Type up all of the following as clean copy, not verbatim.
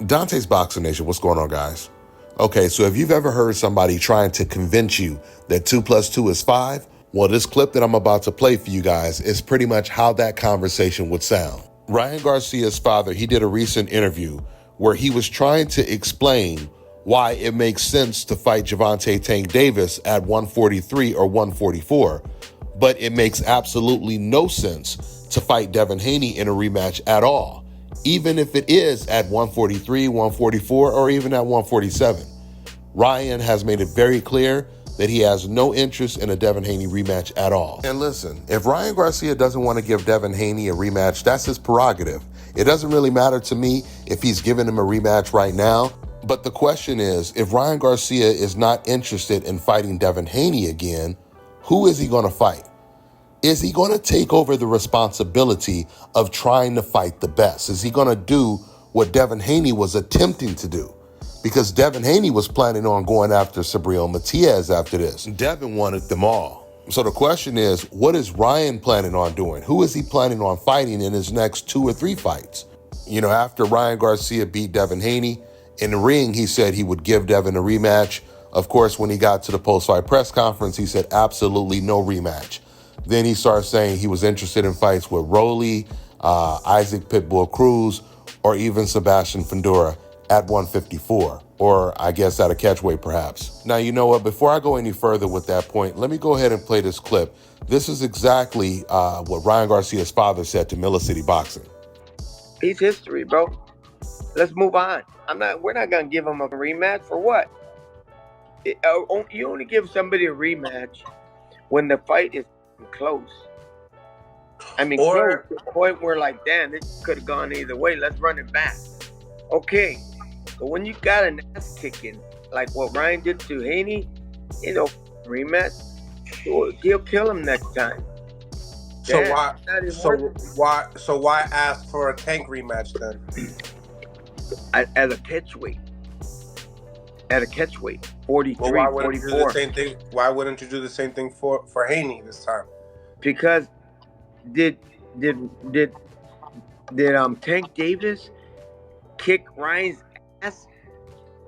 Dante's Boxing Nation, what's going on, guys? Okay, so if you've ever heard somebody trying to convince you that 2 plus 2 is 5, well, this clip that I'm about to play for you guys is pretty much how that conversation would sound. Ryan Garcia's father, he did a recent interview where he was trying to explain why it makes sense to fight Gervonta Tank Davis at 143 or 144, but it makes absolutely no sense to fight Devin Haney in a rematch at all, even if it is at 143, 144, or even at 147. Ryan has made it very clear that he has no interest in a Devin Haney rematch at all. And listen, if Ryan Garcia doesn't want to give Devin Haney a rematch, that's his prerogative. It doesn't really matter to me if he's giving him a rematch right now. But the question is, if Ryan Garcia is not interested in fighting Devin Haney again, who is he going to fight? Is he going to take over the responsibility of trying to fight the best? Is he going to do what Devin Haney was attempting to do? Because Devin Haney was planning on going after Sabril Matias after this. Devin wanted them all. So the question is, what is Ryan planning on doing? Who is he planning on fighting in his next 2 or 3 fights? You know, after Ryan Garcia beat Devin Haney, in the ring, he said he would give Devin a rematch. Of course, when he got to the post-fight press conference, he said absolutely no rematch. Then he started saying he was interested in fights with Rolly, Isaac Pitbull Cruz, or even Sebastian Fundora at 154, or I guess at a catchweight perhaps. Now, you know what? Before I go any further with that point, let me go ahead and play this clip. This is exactly what Ryan Garcia's father said to Miller City Boxing. He's history, bro. Let's move on. We're not gonna give him a rematch for what? You only give somebody a rematch when the fight is close. I mean, close to the point where, like, damn, it could have gone either way. Let's run it back. Okay, but when you got an ass kicking like what Ryan did to Haney, you know, rematch, he'll kill him next time. So why ask for a Tank rematch then? At a catchweight. At a catchweight, 43, well, why wouldn't 44. You do the same thing? Why wouldn't you do the same thing for Haney this time? Because did Tank Davis kick Ryan's ass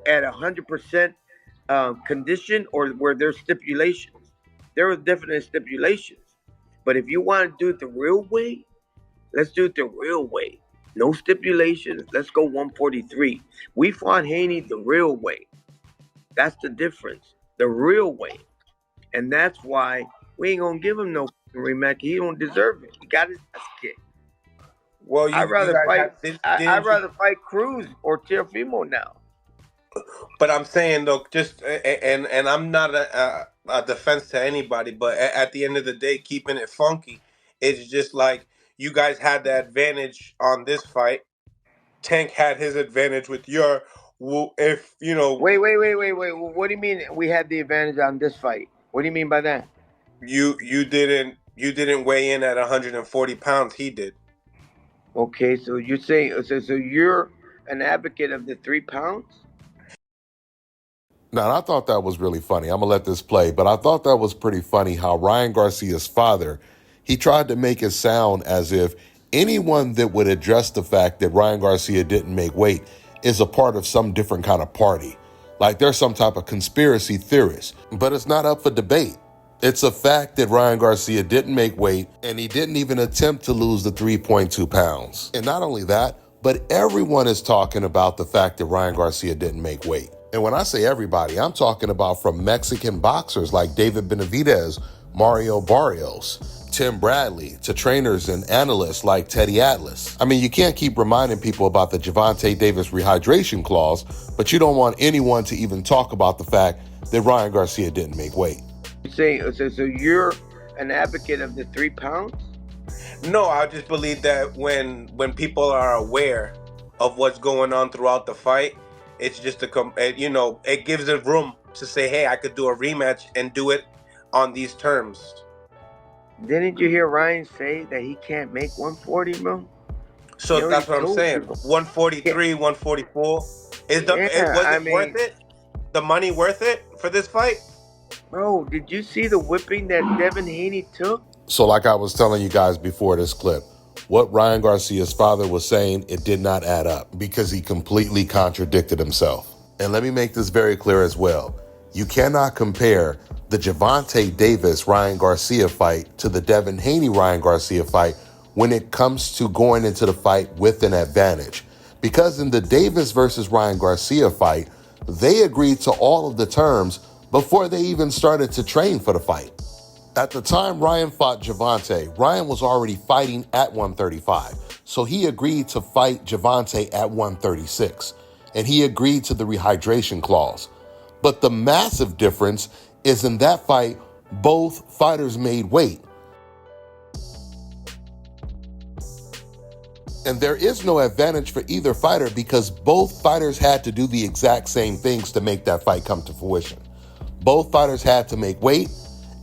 at 100% condition, or were there stipulations? There were definite stipulations. But if you want to do it the real way, let's do it the real way. No stipulations. Let's go 143. We fought Haney the real way. That's the difference. The real way. And that's why we ain't going to give him no rematch. He don't deserve it. He got his ass kicked. Well, I'd rather fight Cruz or Teofimo now. But I'm saying, though, just and I'm not a defense to anybody, but at the end of the day, keeping it funky, it's just like you guys had the advantage on this fight. Tank had his advantage with your. If you know. Wait. What do you mean we had the advantage on this fight? What do you mean by that? You didn't weigh in at 140 pounds. He did. Okay, so you're saying so you're an advocate of the 3 pounds? Now, I thought that was really funny. I'm going to let this play, but I thought that was pretty funny how Ryan Garcia's father, he tried to make it sound as if anyone that would address the fact that Ryan Garcia didn't make weight is a part of some different kind of party. Like there's some type of conspiracy theorist, but it's not up for debate. It's a fact that Ryan Garcia didn't make weight, and he didn't even attempt to lose the 3.2 pounds. And not only that, but everyone is talking about the fact that Ryan Garcia didn't make weight. And when I say everybody, I'm talking about from Mexican boxers like David Benavidez, Mario Barrios, Tim Bradley, to trainers and analysts like Teddy Atlas. I mean, you can't keep reminding people about the Gervonta Davis rehydration clause, but you don't want anyone to even talk about the fact that Ryan Garcia didn't make weight. So you're an advocate of the 3 pounds? No, I just believe that when people are aware of what's going on throughout the fight, it's just it gives it room to say, hey, I could do a rematch and do it on these terms. Didn't you hear Ryan say that he can't make 140, bro? So that's what I'm saying. 143, 144. Was it worth it? The money worth it for this fight? Bro, did you see the whipping that Devin Haney took? So like I was telling you guys before this clip, What Ryan Garcia's father was saying, it did not add up because he completely contradicted himself. And let me make this very clear as well. You cannot compare the Gervonta Davis-Ryan Garcia fight to the Devin Haney-Ryan Garcia fight when it comes to going into the fight with an advantage. Because in the Davis versus Ryan Garcia fight, they agreed to all of the terms before they even started to train for the fight. At the time Ryan fought Gervonta, Ryan was already fighting at 135, so he agreed to fight Gervonta at 136, and he agreed to the rehydration clause. But the massive difference is in that fight, both fighters made weight. And there is no advantage for either fighter because both fighters had to do the exact same things to make that fight come to fruition. Both fighters had to make weight,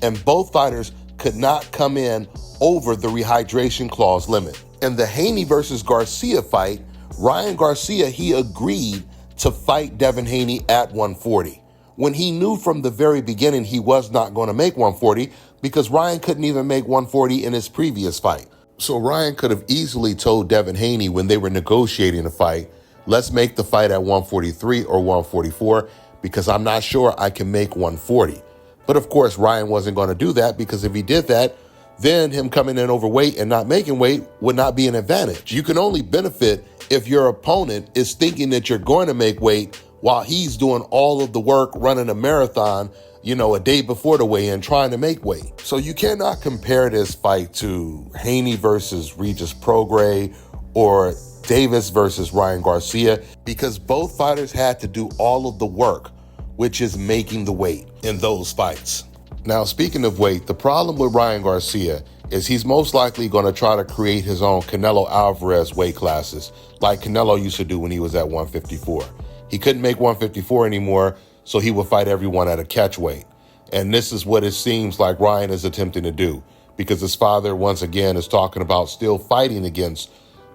and both fighters could not come in over the rehydration clause limit. In the Haney versus Garcia fight, Ryan Garcia, he agreed to fight Devin Haney at 140, when he knew from the very beginning he was not going to make 140 because Ryan couldn't even make 140 in his previous fight. So Ryan could have easily told Devin Haney when they were negotiating the fight, let's make the fight at 143 or 144 because I'm not sure I can make 140. But of course, Ryan wasn't going to do that because if he did that, then him coming in overweight and not making weight would not be an advantage. You can only benefit if your opponent is thinking that you're going to make weight while he's doing all of the work running a marathon, a day before the weigh-in trying to make weight. So you cannot compare this fight to Haney versus Regis Prograis or Davis versus Ryan Garcia because both fighters had to do all of the work, which is making the weight in those fights. Now, speaking of weight, the problem with Ryan Garcia is he's most likely going to try to create his own Canelo Alvarez weight classes like Canelo used to do when he was at 154. He couldn't make 154 anymore, so he would fight everyone at a catch weight. And this is what it seems like Ryan is attempting to do because his father, once again, is talking about still fighting against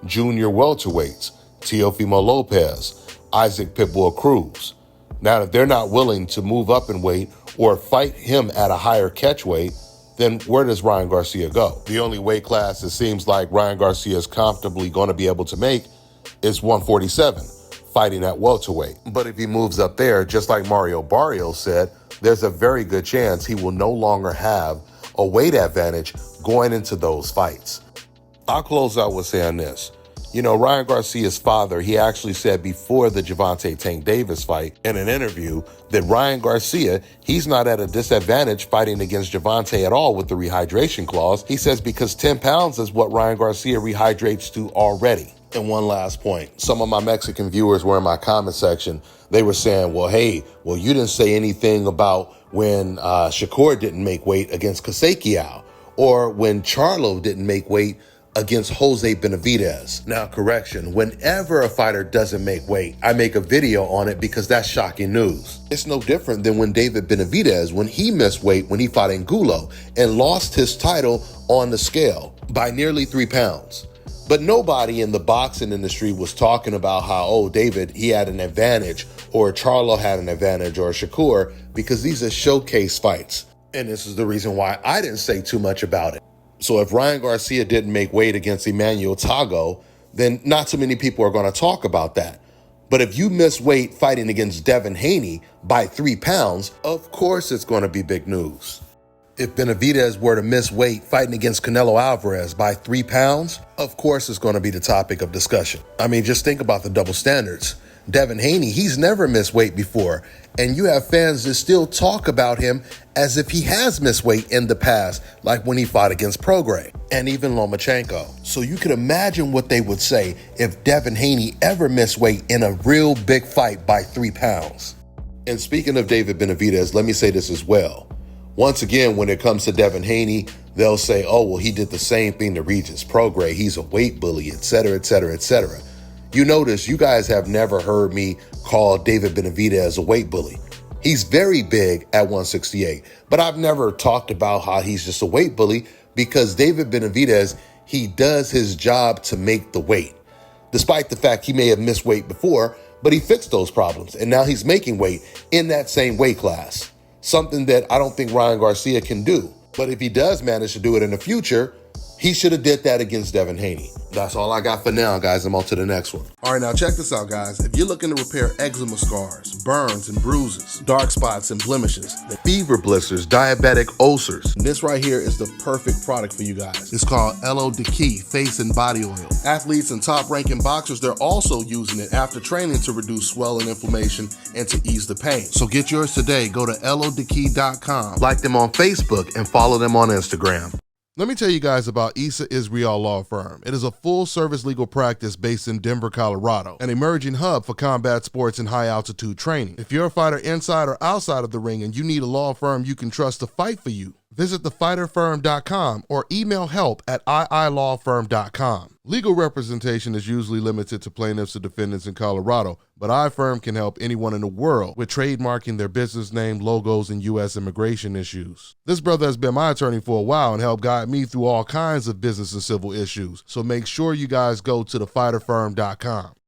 junior welterweights, Teofimo Lopez, Isaac Pitbull Cruz. Now, if they're not willing to move up in weight or fight him at a higher catch weight, then where does Ryan Garcia go? The only weight class it seems like Ryan Garcia is comfortably going to be able to make is 147. Fighting at welterweight. But if he moves up there, just like Mario Barrios said, there's a very good chance he will no longer have a weight advantage going into those fights. I'll close out with saying this. Ryan Garcia's father, he actually said before the Gervonta Tank Davis fight in an interview that Ryan Garcia, he's not at a disadvantage fighting against Gervonta at all with the rehydration clause. He says because 10 pounds is what Ryan Garcia rehydrates to already. And one last point. Some of my Mexican viewers were in my comment section. They were saying, you didn't say anything about when Shakur didn't make weight against Kasakiao or when Charlo didn't make weight against Jose Benavidez. Now, correction, whenever a fighter doesn't make weight, I make a video on it because that's shocking news. It's no different than when David Benavidez, when he missed weight when he fought Angulo and lost his title on the scale by nearly 3 pounds. But nobody in the boxing industry was talking about how, David, he had an advantage, or Charlo had an advantage, or Shakur, because these are showcase fights. And this is the reason why I didn't say too much about it. So if Ryan Garcia didn't make weight against Emmanuel Tago, then not too many people are going to talk about that. But if you miss weight fighting against Devin Haney by 3 pounds, of course it's going to be big news. If Benavidez were to miss weight fighting against Canelo Alvarez by 3 pounds, of course it's going to be the topic of discussion. I mean, just think about the double standards. Devin Haney, he's never missed weight before, and you have fans that still talk about him as if he has missed weight in the past, like when he fought against Prograis and even Lomachenko. So you can imagine what they would say if Devin Haney ever missed weight in a real big fight by 3 pounds. And speaking of David Benavidez, let me say this as well. Once again, when it comes to Devin Haney, they'll say, he did the same thing to Regis Prograis. He's a weight bully, etc., etc., etc. You notice you guys have never heard me call David Benavidez a weight bully. He's very big at 168, but I've never talked about how he's just a weight bully because David Benavidez, he does his job to make the weight. Despite the fact he may have missed weight before, but he fixed those problems, and now he's making weight in that same weight class. Something that I don't think Ryan Garcia can do. But if he does manage to do it in the future, He should have did that against Devin Haney. That's all I got for now, guys. I'm on to the next one. All right, now check this out, guys. If you're looking to repair eczema scars, burns and bruises, dark spots and blemishes, Fever blisters, diabetic ulcers. this right here is the perfect product for you guys. It's called Elo Key Face and Body Oil. Athletes and top-ranking boxers, they're also using it after training to reduce swelling, inflammation, and to ease the pain. So get yours today. Go to elodekey.com. Like them on Facebook and follow them on Instagram. Let me tell you guys about Issa Israel Law Firm. It is a full-service legal practice based in Denver, Colorado, an emerging hub for combat sports and high-altitude training. If you're a fighter inside or outside of the ring and you need a law firm you can trust to fight for you, visit thefighterfirm.com or email help@iilawfirm.com. Legal representation is usually limited to plaintiffs or defendants in Colorado, but iFirm can help anyone in the world with trademarking their business name, logos, and U.S. immigration issues. This brother has been my attorney for a while and helped guide me through all kinds of business and civil issues, so make sure you guys go to thefighterfirm.com.